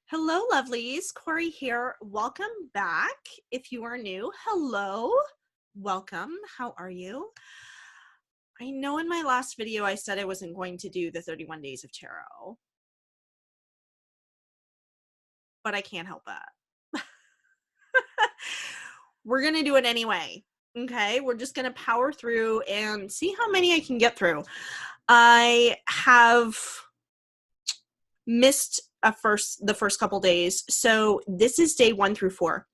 Hello, lovelies. Corey here. Welcome back. If you are new, hello. Welcome. How are you? I know in my last video I said I wasn't going to do the 31 days of tarot, but I can't help that. We're going to do it anyway. Okay, we're just going to power through and see how many I can get through. I have missed the first couple days, so this is day 1 through 4.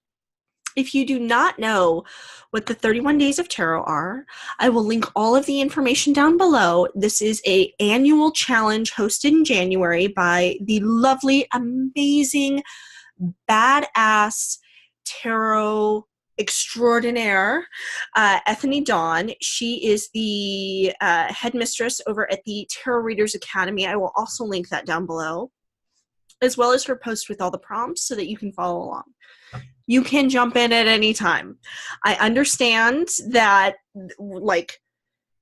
If you do not know what the 31 days of tarot are, I will link all of the information down below. This is an annual challenge hosted in January by the lovely, amazing, badass tarot extraordinaire, Ethany Dawn. She is the headmistress over at the Tarot Readers Academy. I will also link that down below, as well as her post with all the prompts so that you can follow along. You can jump in at any time. I understand that, like,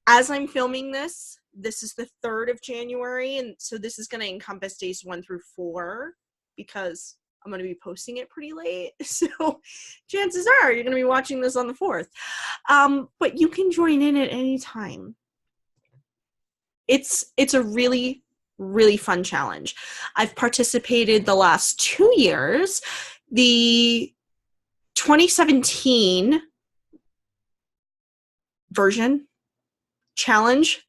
as I'm filming this, this is the 3rd of January, and so this is going to encompass days 1 through 4 because I'm going to be posting it pretty late. So chances are you're going to be watching this on the 4th. But you can join in at any time. It's a really, really fun challenge. I've participated the last 2 years. The 2017 version challenge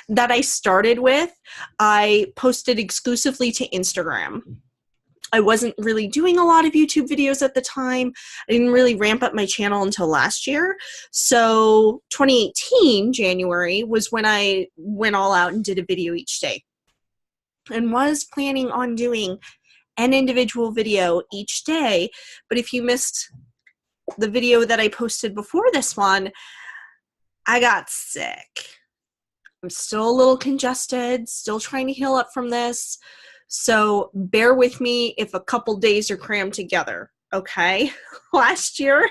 that I started with, I posted exclusively to Instagram. I wasn't really doing a lot of YouTube videos at the time. I didn't really ramp up my channel until last year. So 2018, January, was when I went all out and did a video each day and was planning on doing an individual video each day. But if you missed the video that I posted before this one, I got sick. I'm still a little congested, still trying to heal up from this. So bear with me if a couple days are crammed together, okay? Last year,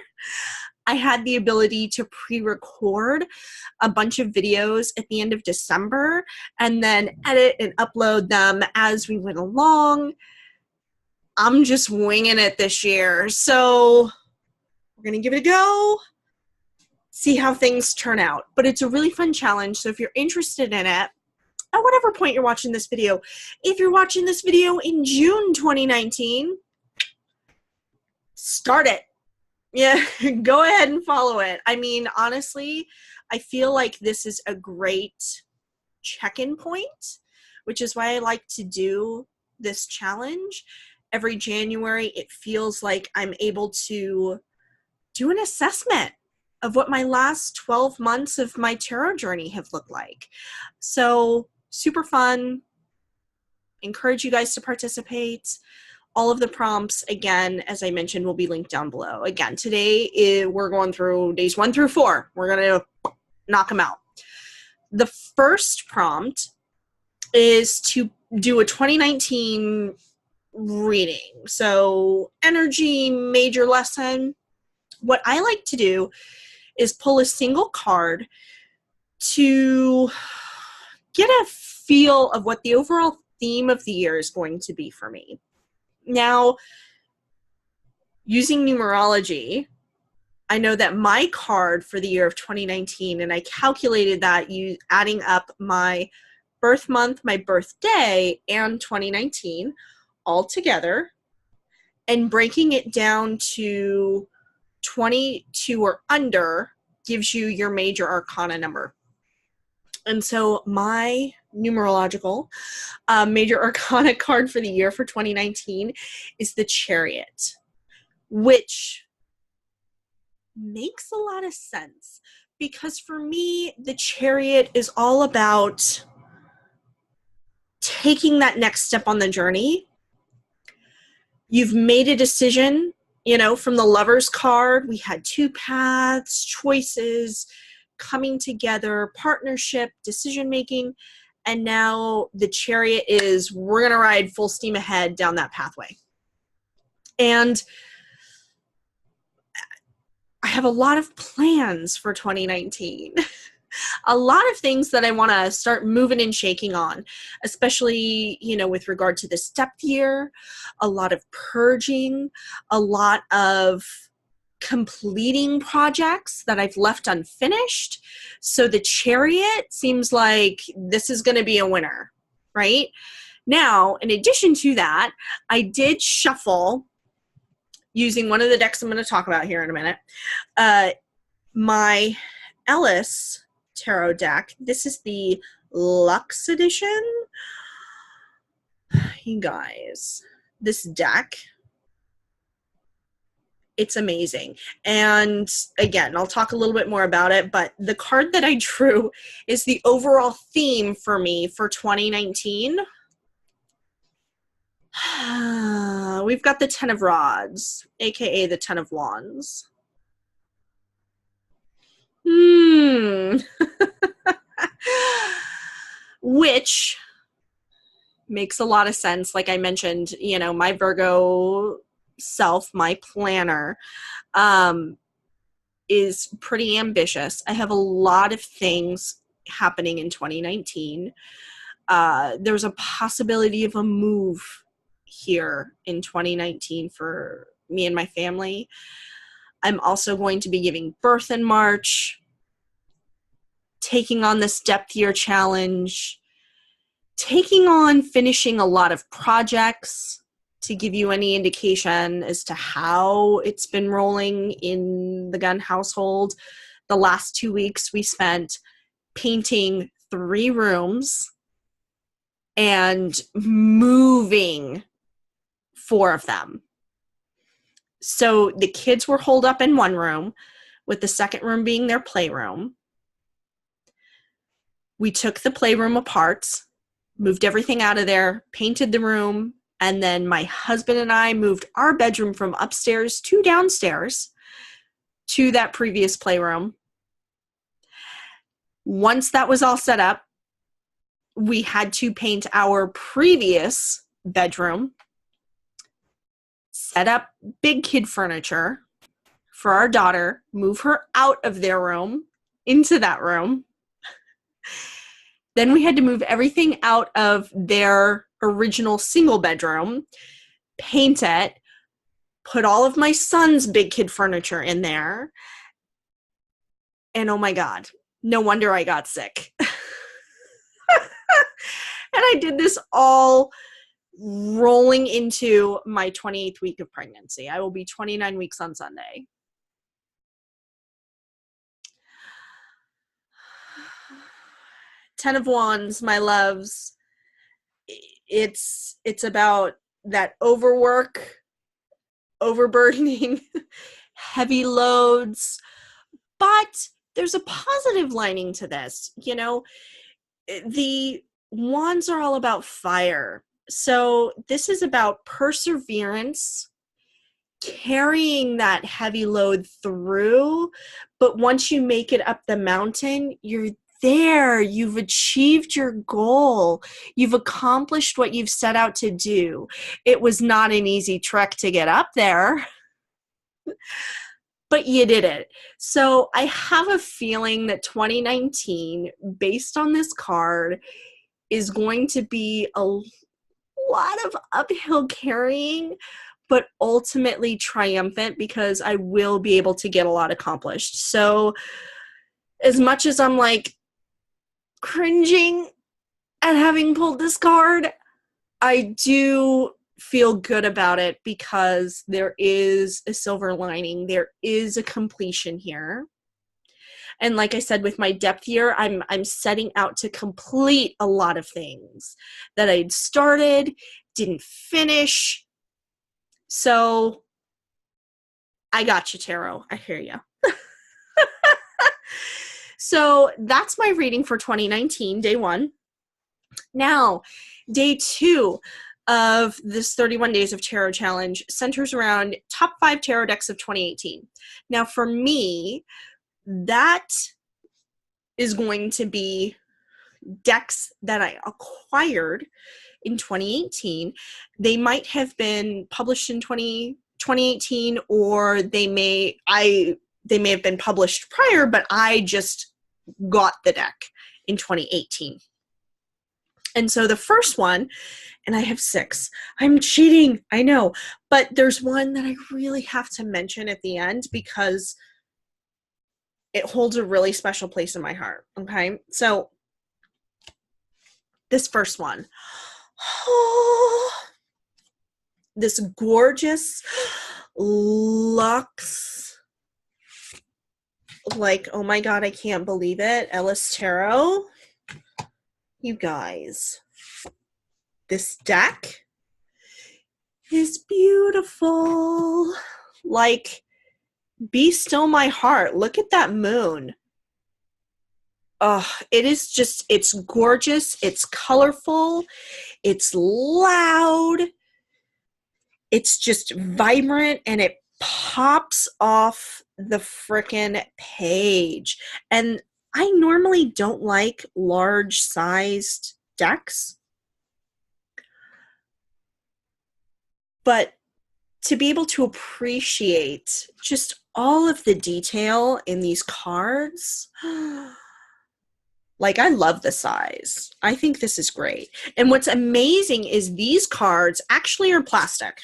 I had the ability to pre-record a bunch of videos at the end of December and then edit and upload them as we went along. I'm just winging it this year. So we're going to give it a go, see how things turn out. But it's a really fun challenge. So if you're interested in it, at whatever point you're watching this video, if you're watching this video in June 2019, start it. Yeah, go ahead and follow it. I mean, honestly, I feel like this is a great check-in point, which is why I like to do this challenge. Every January, it feels like I'm able to do an assessment of what my last 12 months of my tarot journey have looked like. So super fun. Encourage you guys to participate. All of the prompts, again, as I mentioned, will be linked down below. Again, today we're going through days 1 through 4. We're going to knock them out. The first prompt is to do a 2019 reading. So energy, major lesson. What I like to do is pull a single card to get a feel of what the overall theme of the year is going to be for me. Now, using numerology, I know that my card for the year of 2019, and I calculated that adding up my birth month, my birthday, and 2019 all together and breaking it down to 22 or under gives you your major arcana number. And so my numerological major arcana card for the year for 2019 is the Chariot, which makes a lot of sense because for me, the Chariot is all about taking that next step on the journey. You've made a decision. You know, from the Lover's card, we had 2 paths, choices, coming together, partnership, decision-making, and now the Chariot is, we're going to ride full steam ahead down that pathway. And I have a lot of plans for 2019. a lot of things that I want to start moving and shaking on, especially, you know, with regard to this depth year, a lot of purging, a lot of completing projects that I've left unfinished. So the Chariot seems like this is going to be a winner, right? Now, in addition to that, I did shuffle using one of the decks I'm going to talk about here in a minute, my Ellis Tarot deck. This is the Luxe edition. You guys, this deck, it's amazing. And again, I'll talk a little bit more about it, but the card that I drew is the overall theme for me for 2019. We've got the Ten of Rods, aka the Ten of Wands. Which makes a lot of sense. Like I mentioned, you know, my Virgo self, my planner, is pretty ambitious. I have a lot of things happening in 2019. There's a possibility of a move here in 2019 for me and my family. I'm also going to be giving birth in March, taking on this depth year challenge, taking on finishing a lot of projects. To give you any indication as to how it's been rolling in the Gunn household, the last 2 weeks we spent painting 3 rooms and moving 4 of them. So the kids were holed up in one room, with the second room being their playroom. We took the playroom apart, moved everything out of there, painted the room, and then my husband and I moved our bedroom from upstairs to downstairs to that previous playroom. Once that was all set up, we had to paint our previous bedroom, set up big kid furniture for our daughter, move her out of their room into that room. Then we had to move everything out of their original single bedroom, paint it, put all of my son's big kid furniture in there. And oh my God, no wonder I got sick. And I did this all rolling into my 28th week of pregnancy. I will be 29 weeks on Sunday. Ten of Wands, my loves. It's about that overwork, overburdening, heavy loads, but there's a positive lining to this. You know, the wands are all about fire. So this is about perseverance, carrying that heavy load through, but once you make it up the mountain, you're there. You've achieved your goal. You've accomplished what you've set out to do. It was not an easy trek to get up there, but you did it. So I have a feeling that 2019, based on this card, is going to be a lot of uphill carrying, but ultimately triumphant, because I will be able to get a lot accomplished. So as much as I'm like cringing at having pulled this card, I do feel good about it because there is a silver lining. There is a completion here. And like I said, with my depth year, I'm setting out to complete a lot of things that I'd started, didn't finish. So I got you, Tarot. I hear you. So that's my reading for 2019, day 1. Now, day 2 of this 31 Days of Tarot challenge centers around top 5 tarot decks of 2018. Now, for me, that is going to be decks that I acquired in 2018. They might have been published in 2018, or they may have been published prior, but I just got the deck in 2018. And so the first one, and I have 6. I'm cheating, I know. But there's one that I really have to mention at the end because it holds a really special place in my heart, okay? So this first one. This gorgeous luxe, like, oh my God, I can't believe it. Ellis Tarot. You guys, this deck is beautiful. Like, be still my heart. Look at that moon. Oh, it is just, it's gorgeous. It's colorful. It's loud. It's just vibrant, and it pops off the frickin' page. And I normally don't like large sized decks, but to be able to appreciate just all of the detail in these cards, like, I love the size. I think this is great. And what's amazing is these cards actually are plastic.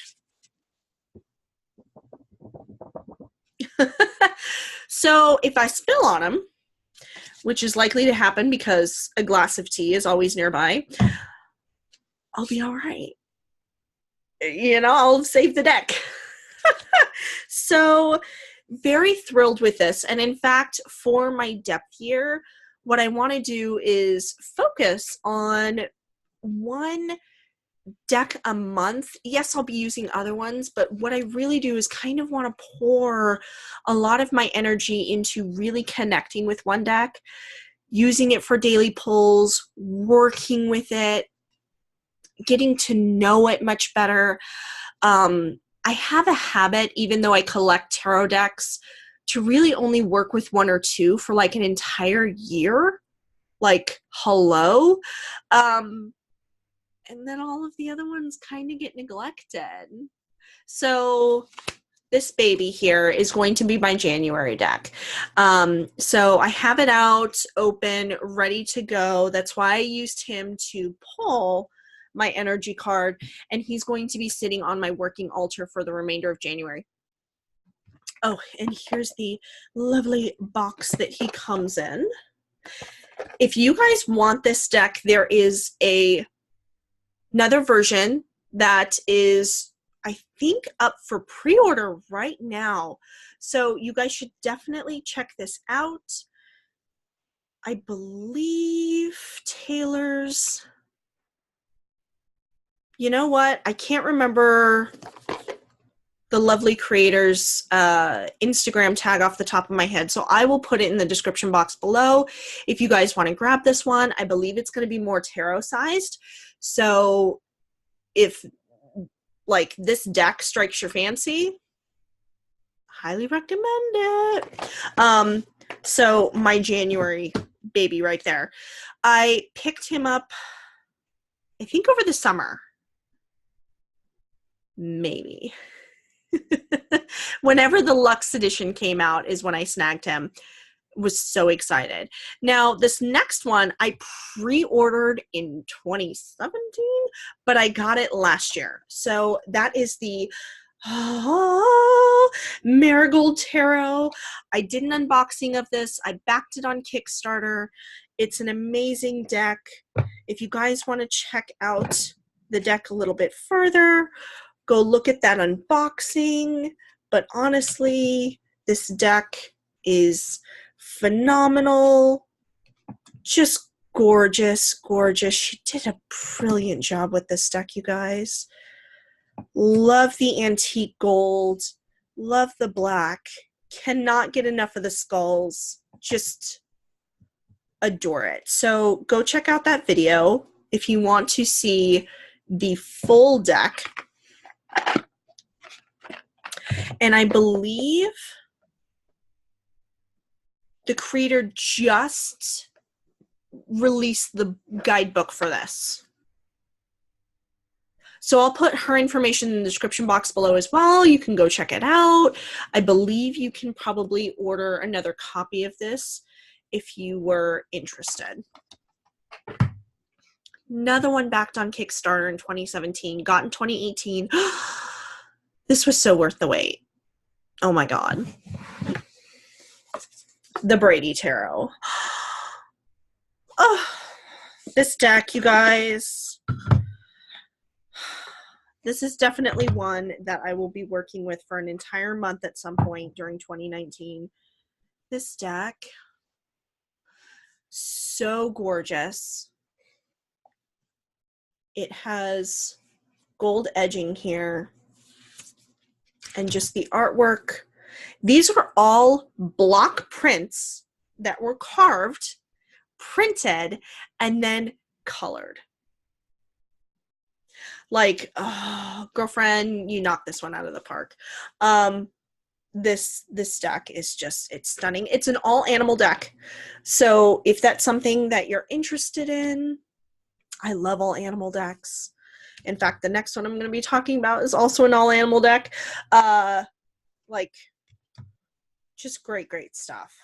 So if I spill on them, which is likely to happen because a glass of tea is always nearby, I'll be all right. You know, I'll save the deck. So very thrilled with this. And in fact, for my depth year, what I want to do is focus on one deck a month. Yes, I'll be using other ones, but what I really do is kind of want to pour a lot of my energy into really connecting with one deck, using it for daily pulls, working with it, getting to know it much better. I have a habit, even though I collect tarot decks, to really only work with 1 or 2 for like an entire year. Like, hello? And then all of the other ones kind of get neglected. So this baby here is going to be my January deck. So I have it out, open, ready to go. That's why I used him to pull my energy card, and he's going to be sitting on my working altar for the remainder of January. Oh, and here's the lovely box that he comes in. If you guys want this deck, there is another version that is, I think, up for pre-order right now. So you guys should definitely check this out. I believe Taylor's, you know what? I can't remember the lovely creator's Instagram tag off the top of my head. So I will put it in the description box below if you guys want to grab this one. I believe it's going to be more tarot sized. So if like this deck strikes your fancy, highly recommend it. So my January baby right there. I picked him up, I think, over the summer. Maybe. Whenever the Luxe edition came out is when I snagged him. Was so excited. Now, this next one I pre-ordered in 2017, but I got it last year. So that is the Marigold Tarot. I did an unboxing of this. I backed it on Kickstarter. It's an amazing deck. If you guys want to check out the deck a little bit further, go look at that unboxing. But honestly, this deck is phenomenal. Just gorgeous, gorgeous. She did a brilliant job with this deck, you guys. Love the antique gold. Love the black. Cannot get enough of the skulls. Just adore it. So go check out that video if you want to see the full deck. And I believe the creator just released the guidebook for this. So I'll put her information in the description box below as well. You can go check it out. I believe you can probably order another copy of this if you were interested. Another one backed on Kickstarter in 2017, got in 2018. This was so worth the wait. Oh my God. The Brady Tarot. Oh, this deck, you guys. This is definitely one that I will be working with for an entire month at some point during 2019. This deck, so gorgeous. It has gold edging here and just the artwork. These are all block prints that were carved, printed, and then colored. Like, oh, girlfriend, you knocked this one out of the park. This deck is just, it's stunning. It's an all animal deck. So if that's something that you're interested in, I love all animal decks. In fact, the next one I'm going to be talking about is also an all animal deck. Like, just great, great stuff.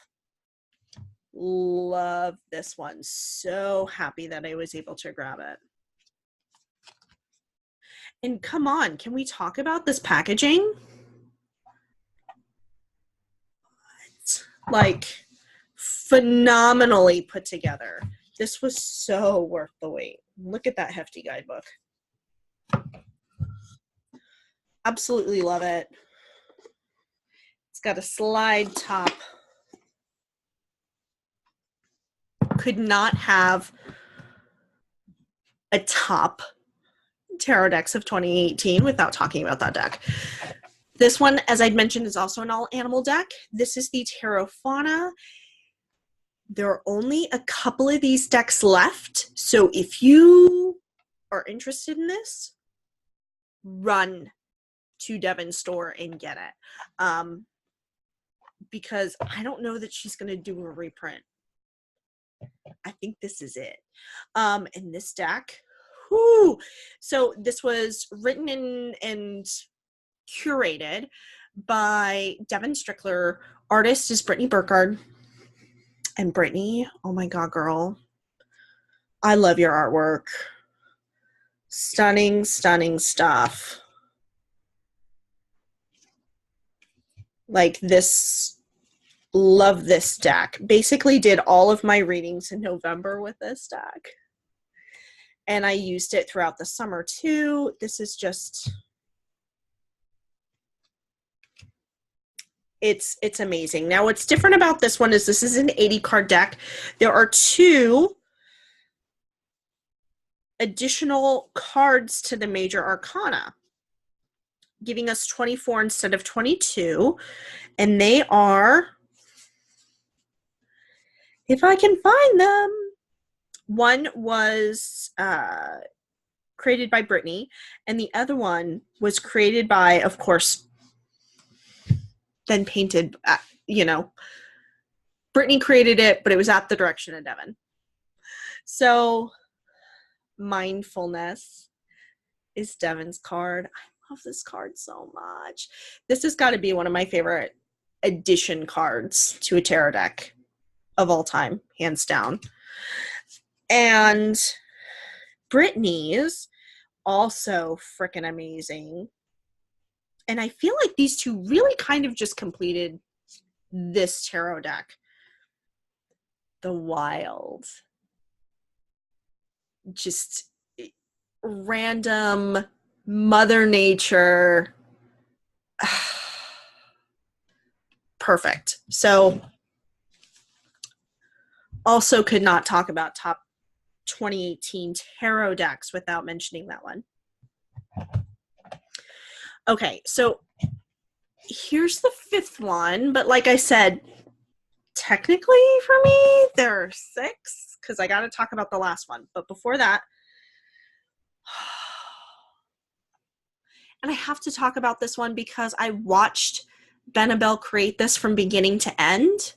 Love this one. So happy that I was able to grab it. And come on, can we talk about this packaging? Like, phenomenally put together. This was so worth the wait. Look at that hefty guidebook. Absolutely love it. It's got a slide top. Could not have a top tarot decks of 2018 without talking about that deck. This one, as I'd mentioned, is also an all animal deck. This is the Tarot Fauna. There are only a couple of these decks left, so if you are interested in this, run to Devon's store and get it. Because I don't know that she's going to do a reprint. I think this is it. And this deck, whoo! So this was written and curated by Devon Strickler. Artist is Brittany Burkhardt. And Brittany, oh my God, girl. I love your artwork. Stunning, stunning stuff. Like this, love this deck. Basically did all of my readings in November with this deck. And I used it throughout the summer too. This is just, it's amazing. Now what's different about this one is this is an 80 card deck. There are 2 additional cards to the major arcana, giving us 24 instead of 22. And they are, if I can find them, one was created by Brittany, and the other one was created by, of course, then painted, Brittany created it, but it was at the direction of Devon. So, mindfulness is Devon's card. I love this card so much. This has got to be one of my favorite addition cards to a tarot deck of all time, hands down. And Brittany's also freaking amazing. And I feel like these 2 really kind of just completed this tarot deck. The Wild. Just random Mother Nature. Perfect. So also could not talk about top 2018 tarot decks without mentioning that one. Okay, so here's the 5th one, but like I said, technically for me, there are 6 because I got to talk about the last one. But before that, and I have to talk about this one because I watched Benebell create this from beginning to end.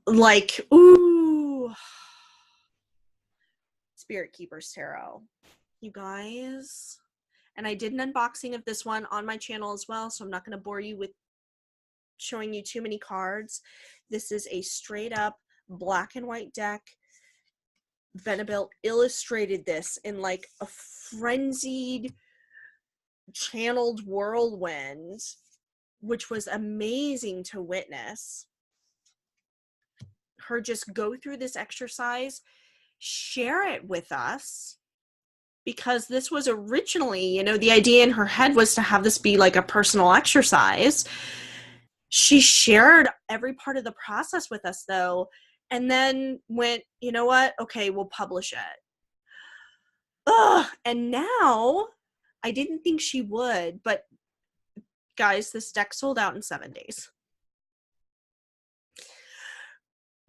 Like, ooh. Spirit Keepers Tarot. You guys. And I did an unboxing of this one on my channel as well, so I'm not going to bore you with showing you too many cards. This is a straight up black and white deck. Benebell illustrated this in like a frenzied, channeled whirlwind, which was amazing to witness. Her just go through this exercise, share it with us, because this was originally, you know, the idea in her head was to have this be like a personal exercise. She shared every part of the process with us, though, and then went, you know what? Okay, we'll publish it. Ugh. And now, I didn't think she would, but guys, this deck sold out in 7 days.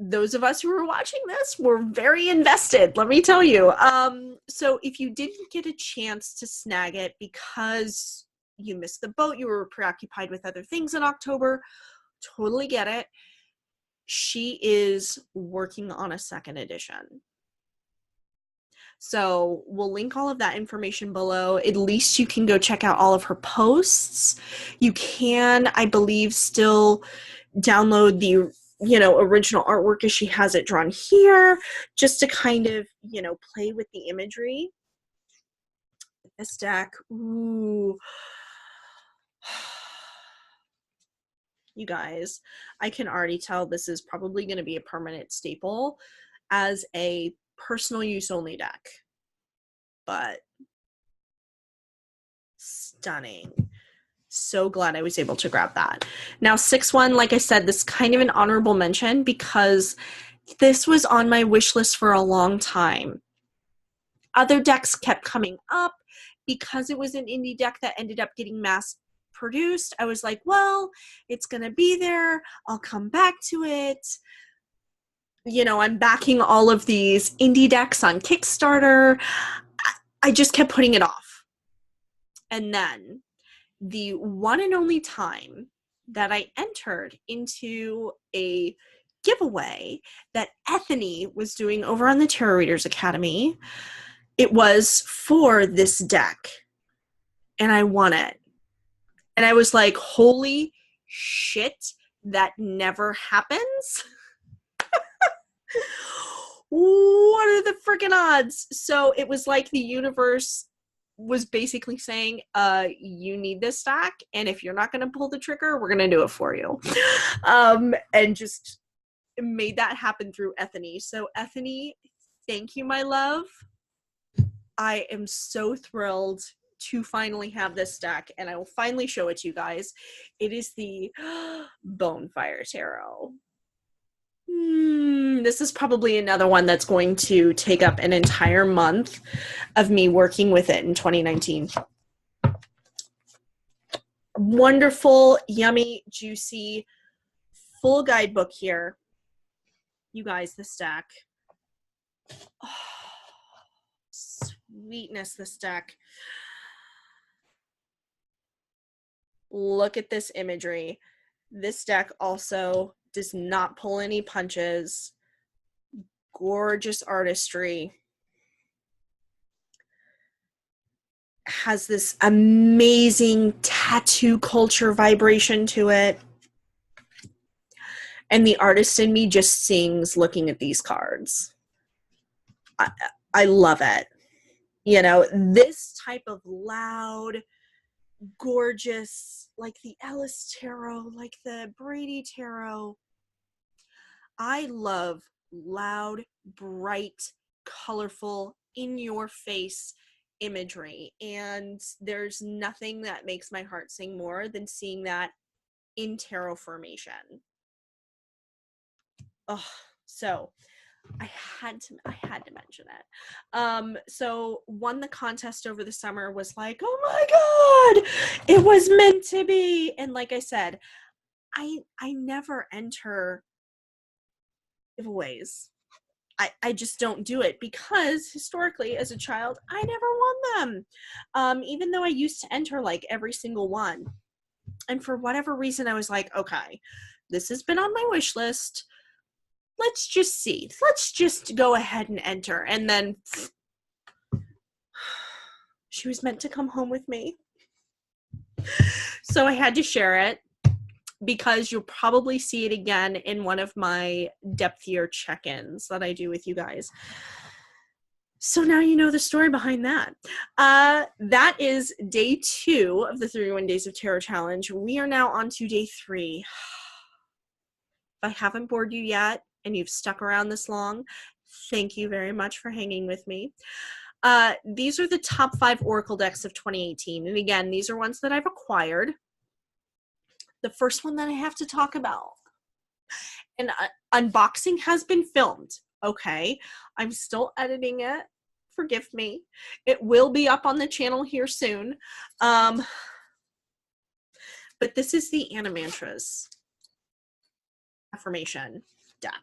Those of us who were watching this were very invested, let me tell you. So if you didn't get a chance to snag it because you missed the boat, you were preoccupied with other things in October, totally get it. She is working on a second edition. So we'll link all of that information below. At least you can go check out all of her posts. You can, I believe, still download the, you know, original artwork as she has it drawn here, just to kind of, you know, play with the imagery. This deck, ooh. You guys, I can already tell this is probably going to be a permanent staple as a personal use only deck. But stunning. So glad I was able to grab that. Now 6-1, like I said, this is kind of an honorable mention because this was on my wish list for a long time. Other decks kept coming up because it was an indie deck that ended up getting mass produced. I was like, well, it's gonna be there, I'll come back to it. You know, I'm backing all of these indie decks on Kickstarter. I just kept putting it off. And then the one and only time that I entered into a giveaway that Ethany was doing over on the Tarot Readers Academy, it was for this deck. And I won it. And I was like, holy shit, that never happens. What are the freaking odds? So it was like the universe was basically saying, you need this stack, and if you're not going to pull the trigger, we're going to do it for you. And just made that happen through Ethany. So Ethany, thank you, my love. I am so thrilled to finally have this deck, and I will finally show it to you guys. It is the Bonefire Tarot. This is probably another one that's going to take up an entire month of me working with it in 2019. Wonderful, yummy, juicy, full guidebook here. You guys, this deck. Oh, sweetness, this deck. Look at this imagery. This deck also does not pull any punches. Gorgeous artistry. Has this amazing tattoo culture vibration to it. And the artist in me just sings looking at these cards. I love it. You know, this type of loud, gorgeous, like the Ellis Tarot, like the Brady Tarot. I love loud, bright, colorful, in-your-face imagery, and there's nothing that makes my heart sing more than seeing that in tarot formation. Oh, so I had to mention it. So won the contest over the summer, was like, oh my god, it was meant to be. And like I said, I never enter giveaways. I just don't do it because historically as a child I never won them, even though I used to enter like every single one. And for whatever reason I was like, okay, this has been on my wish list, let's just see, let's just go ahead and enter. And then she was meant to come home with me, so I had to share it. because you'll probably see it again in one of my depthier check-ins that I do with you guys. So now you know the story behind that. That is day 2 of the 31 Days of Tarot Challenge. We are now on to day 3. If I haven't bored you yet and you've stuck around this long, thank you very much for hanging with me. These are the top 5 Oracle decks of 2018. And again, these are ones that I've acquired. The first one that I have to talk about, and unboxing has been filmed. Okay, I'm still editing it. Forgive me. It will be up on the channel here soon. But this is the Animantras Affirmation deck.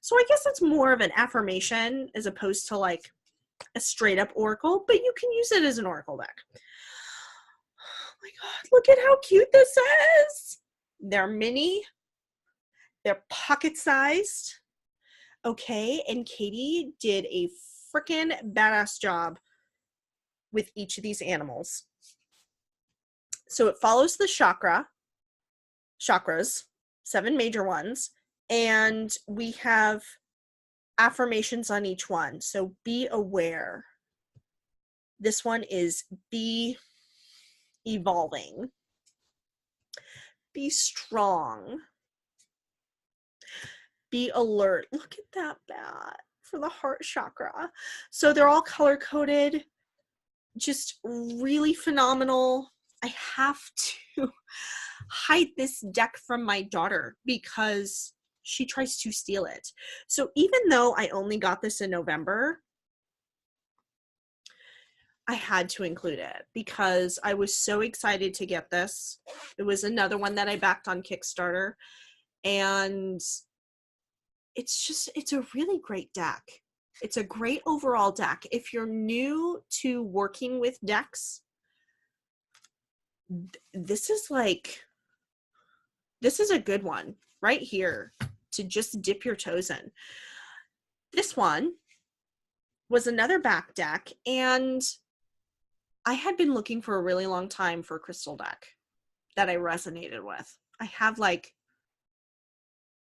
So I guess it's more of an affirmation as opposed to like a straight up oracle, but you can use it as an oracle deck. Oh my god, look at how cute this is. They're mini. They're pocket sized. Okay, and Katie did a freaking badass job with each of these animals. So it follows the chakras, 7 major ones, and we have affirmations on each one. So be aware. This one is be evolving. Be strong. Be alert. Look at that bat for the heart chakra. So they're all color coded, just really phenomenal. I have to hide this deck from my daughter because she tries to steal it. So even though I only got this in November, I had to include it because I was so excited to get this. It was another one that I backed on Kickstarter, and it's a really great deck. It's a great overall deck. If you're new to working with decks, this is a good one right here to just dip your toes in. This one was another back deck, and I had been looking for a really long time for a crystal deck that I resonated with. I have like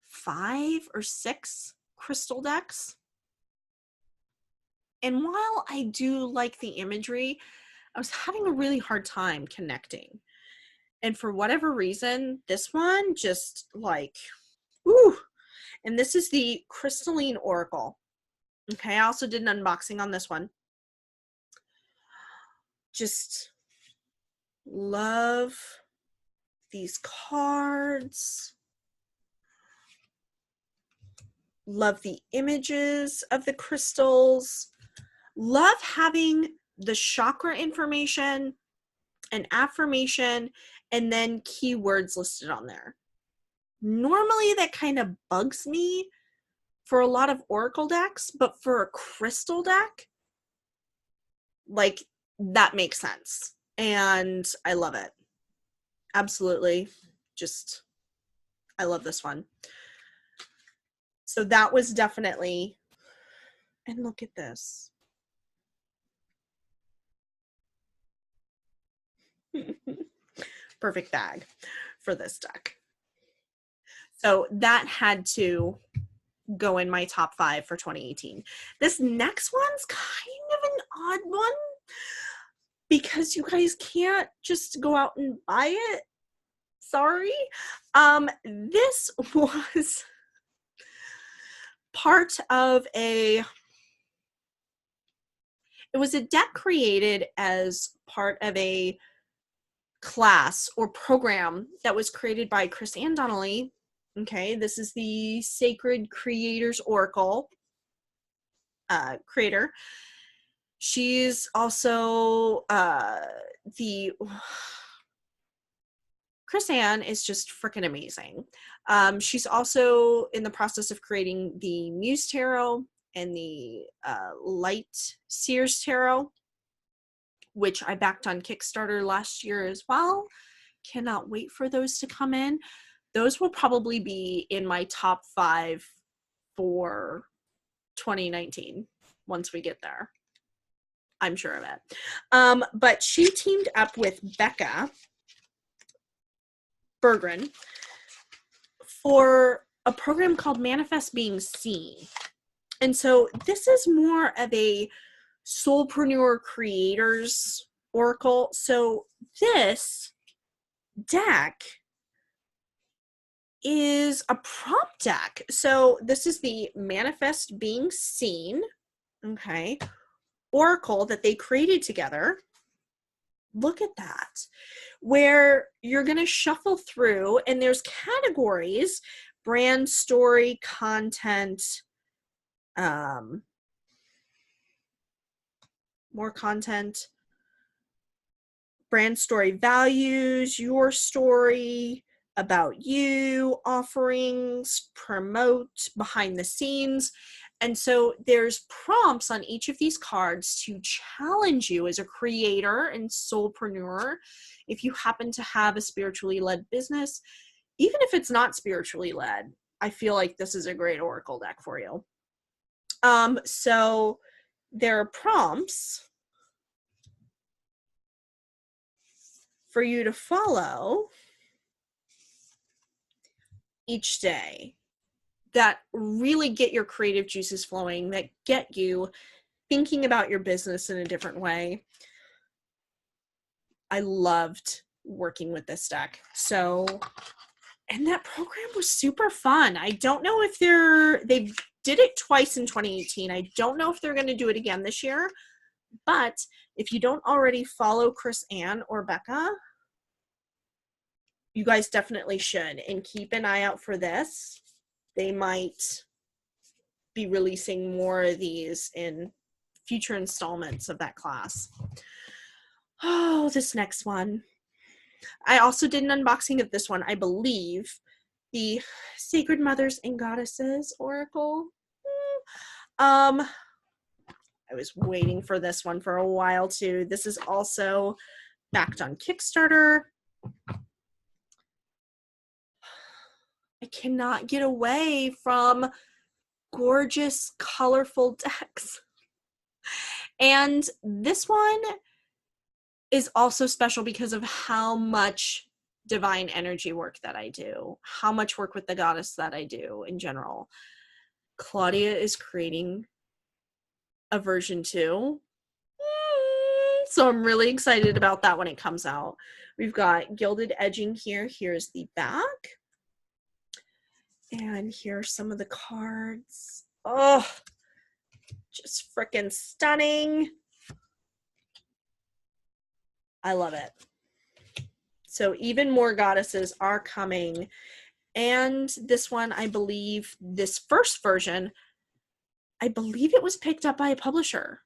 5 or 6 crystal decks. And while I do like the imagery, I was having a really hard time connecting. And for whatever reason, this one just like, woo! And this is the Crystalline Oracle. Okay, I also did an unboxing on this one. Just love these cards. Love the images of the crystals. Love having the chakra information, an affirmation, and then keywords listed on there. Normally that kind of bugs me for a lot of oracle decks, but for a crystal deck, like, that makes sense. And I love it. Absolutely. Just, I love this one. So that was definitely, and look at this. Perfect bag for this deck. So that had to go in my top 5 for 2018. This next one's kind of an odd one because you guys can't just go out and buy it. Sorry. This was part of it was a deck created as part of a class or program that was created by Chris Ann Donnelly. Okay, this is the Sacred Creators Oracle creator. She's also Chris Ann is just freaking amazing. She's also in the process of creating the Muse Tarot and the Light Seers Tarot, which I backed on Kickstarter last year as well. Cannot wait for those to come in. Those will probably be in my top 5 for 2019 once we get there. I'm sure of it. But she teamed up with Becca Berggren for a program called Manifest Being Seen. And so this is more of a soulpreneur creators oracle. So this deck is a prompt deck. So this is the Manifest Being Seen, okay, oracle that they created together. Look at that, where you're going to shuffle through, and there's categories: brand, story, content, more content, brand, story, values, your story, about you, offerings, promote, behind the scenes. And so there's prompts on each of these cards to challenge you as a creator and soulpreneur. If you happen to have a spiritually led business, even if it's not spiritually led, I feel like this is a great oracle deck for you. So there are prompts for you to follow each day that really get your creative juices flowing, that get you thinking about your business in a different way. I loved working with this deck. So, and that program was super fun. I don't know if they did it twice in 2018. I don't know if they're going to do it again this year, but if you don't already follow Chris Ann or Becca, you guys definitely should, and keep an eye out for this. They might be releasing more of these in future installments of that class. Oh, this next one. I also did an unboxing of this one, I believe. The Sacred Mothers and Goddesses Oracle. I was waiting for this one for a while too. This is also backed on Kickstarter. I cannot get away from gorgeous, colorful decks. And this one is also special because of how much divine energy work that I do, how much work with the goddess that I do in general. Claudia is creating a version 2. So I'm really excited about that when it comes out. We've got gilded edging here. Here's the back. And here's some of the cards. Oh, just freaking stunning. I love it. So even more goddesses are coming. And this one, I believe, this first version, I believe it was picked up by a publisher.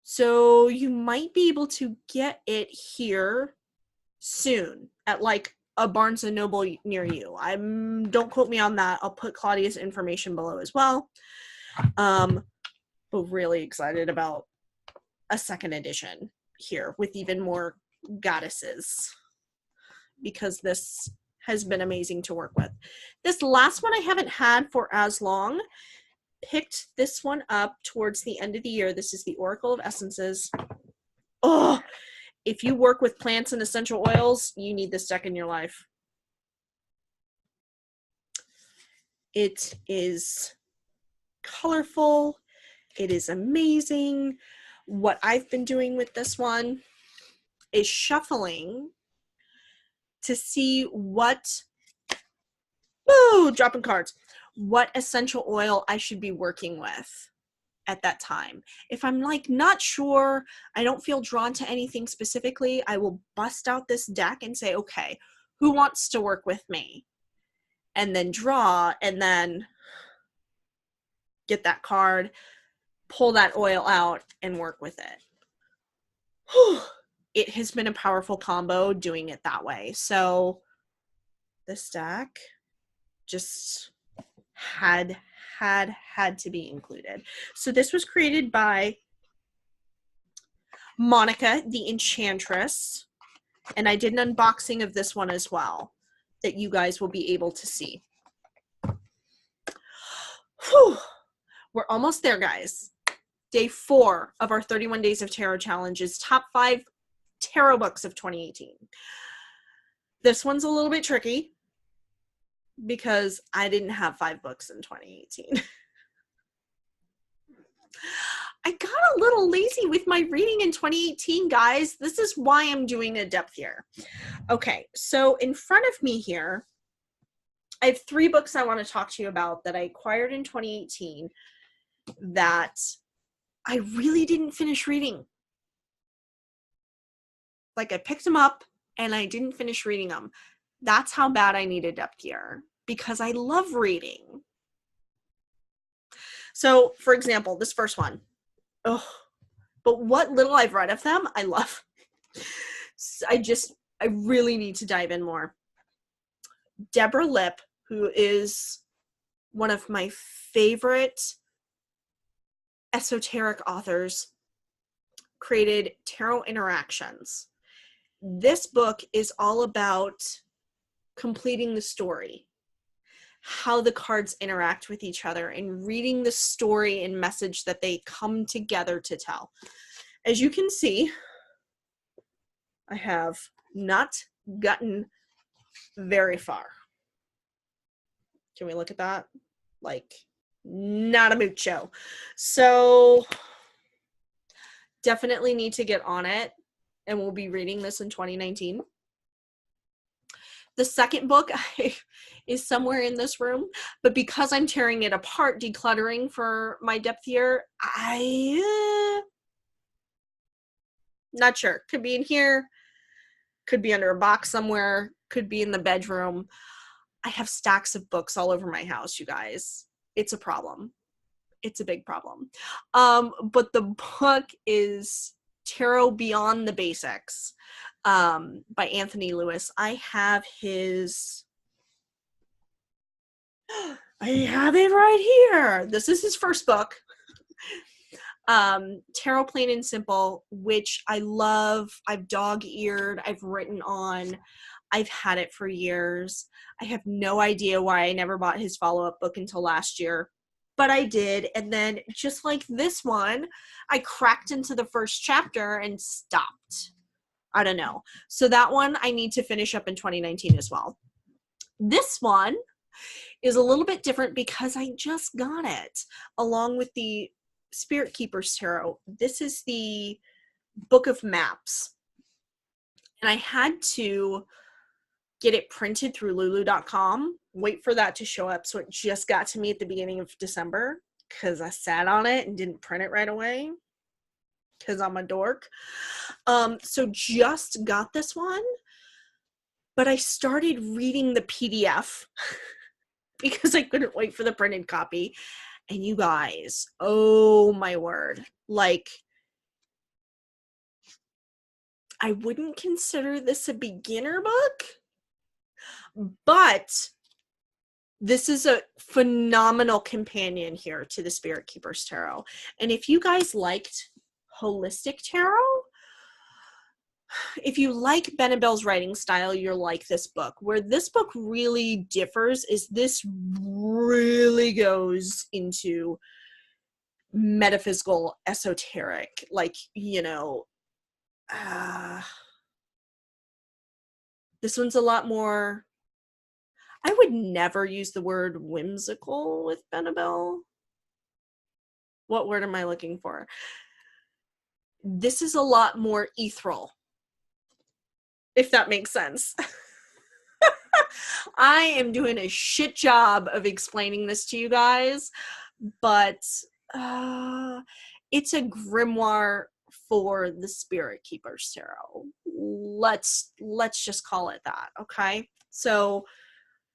So you might be able to get it here soon at like a Barnes & Noble near you. Don't quote me on that. I'll put Claudia's information below as well. But really excited about a second edition here with even more goddesses, because this has been amazing to work with. This last one I haven't had for as long. Picked this one up towards the end of the year. This is the Oracle of Essences. Oh, if you work with plants and essential oils, you need this deck in your life. It is colorful. It is amazing. What I've been doing with this one is shuffling to see what, dropping cards, what essential oil I should be working with at that time. If I'm like not sure, I don't feel drawn to anything specifically, I will bust out this deck and say, okay, who wants to work with me? And then draw, and then get that card, pull that oil out, and work with it. Whew. It has been a powerful combo doing it that way. So this deck just had to be included. So this was created by Monica, the Enchantress, and I did an unboxing of this one as well that you guys will be able to see. Whew. We're almost there, guys. Day 4 of our 31 Days of Tarot Challenges, top 5 tarot books of 2018. This one's a little bit tricky. because I didn't have 5 books in 2018. I got a little lazy with my reading in 2018, guys. This is why I'm doing a depth year. Okay, so in front of me here, I have 3 books I want to talk to you about that I acquired in 2018 that I really didn't finish reading. Like, I picked them up and I didn't finish reading them. That's how bad I need a depth year, because I love reading. So, for example, this first one. Oh, but what little I've read of them, I love. I really need to dive in more. Deborah Lipp, who is one of my favorite esoteric authors, created Tarot Interactions. This book is all about completing the story, how the cards interact with each other, and reading the story and message that they come together to tell. As you can see, I have not gotten very far. Can we look at that? Like, not a mucho. So definitely need to get on it, and we'll be reading this in 2019. The second book is somewhere in this room, but because I'm tearing it apart, decluttering for my depth year, not sure. Could be in here, could be under a box somewhere, could be in the bedroom. I have stacks of books all over my house, you guys. It's a problem. It's a big problem. But the book is Tarot Beyond the Basics, by Anthony Lewis. I have it right here. This is his first book. Tarot Plain and Simple, which I love. I've dog-eared, I've written on, I've had it for years. I have no idea why I never bought his follow-up book until last year, but I did. And then, just like this one, I cracked into the first chapter and stopped. I don't know. So that one I need to finish up in 2019 as well. This one is a little bit different because I just got it along with the Spirit Keepers Tarot. This is the Book of Maps, and I had to get it printed through lulu.com, wait for that to show up. So it just got to me at the beginning of December because I sat on it and didn't print it right away because I'm a dork. So just got this one, but I started reading the PDF because I couldn't wait for the printed copy. And you guys, oh my word, like, I wouldn't consider this a beginner book, but this is a phenomenal companion here to the Spirit Keepers Tarot. And if you guys liked holistic tarot, if you like Benebell's writing style, you'll like this book. Where this book really differs is this really goes into metaphysical, esoteric, like, this one's a lot more, I would never use the word whimsical with Benebell. What word am I looking for? This is a lot more ethereal, if that makes sense. I am doing a shit job of explaining this to you guys, but it's a grimoire for the Spirit Keepers Tarot. Let's just call it that, okay? So,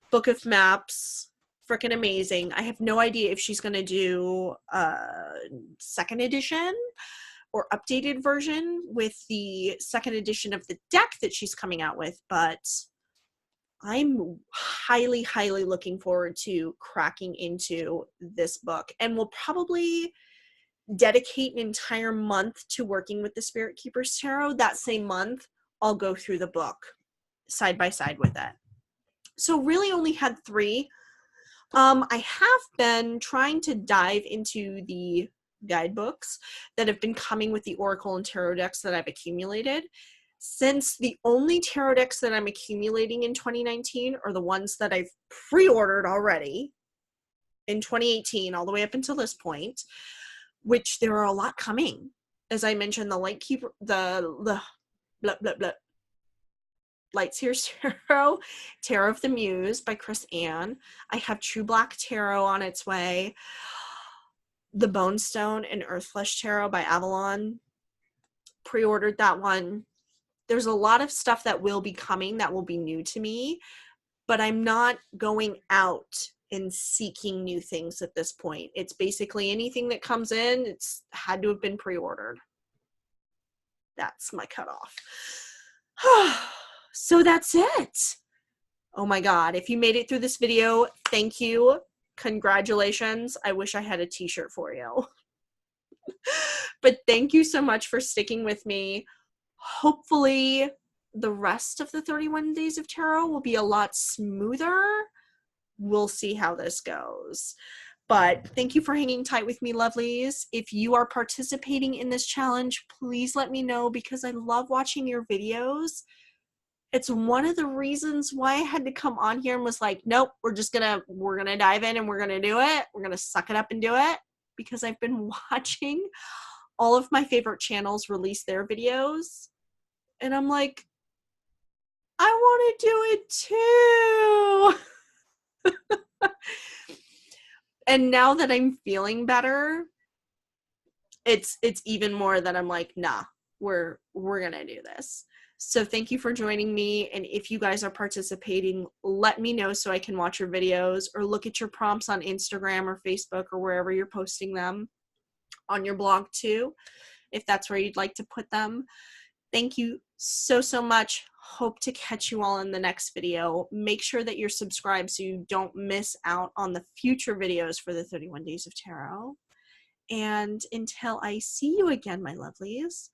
Book of Maps, freaking amazing. I have no idea if she's going to do a second edition or updated version with the second edition of the deck that she's coming out with, but I'm highly, highly looking forward to cracking into this book, and we'll probably dedicate an entire month to working with the Spirit Keepers Tarot. That same month, I'll go through the book side by side with it. So really only had 3. I have been trying to dive into the guidebooks that have been coming with the Oracle and Tarot decks that I've accumulated. Since the only tarot decks that I'm accumulating in 2019 are the ones that I've pre-ordered already in 2018 all the way up until this point, which there are a lot coming. As I mentioned, the Light Keeper, the blah, blah, blah, Lightseer's Tarot, Tarot of the Muse by Chris Ann. I have True Black Tarot on its way. The Bonestone and Earthflesh Tarot by Avalon. Pre-ordered that one. There's a lot of stuff that will be coming that will be new to me, but I'm not going out and seeking new things at this point. It's basically anything that comes in, it's had to have been pre-ordered. That's my cutoff. So that's it. Oh my God. If you made it through this video, thank you. Congratulations. I wish I had a t-shirt for you. But thank you so much for sticking with me. Hopefully the rest of the 31 Days of Tarot will be a lot smoother. We'll see how this goes. But thank you for hanging tight with me, lovelies. If you are participating in this challenge, please let me know, because I love watching your videos. It's one of the reasons why I had to come on here and was like, nope, we're gonna dive in and we're gonna do it. We're gonna suck it up and do it, because I've been watching all of my favorite channels release their videos. And I'm like, I want to do it too. And now that I'm feeling better, it's even more that I'm like, nah, we're gonna do this. So thank you for joining me. And if you guys are participating, let me know so I can watch your videos or look at your prompts on Instagram or Facebook or wherever you're posting them, on your blog too, if that's where you'd like to put them. Thank you so much. Hope to catch you all in the next video. Make sure that you're subscribed so you don't miss out on the future videos for the 31 Days of Tarot. And until I see you again, my lovelies,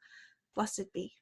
blessed be.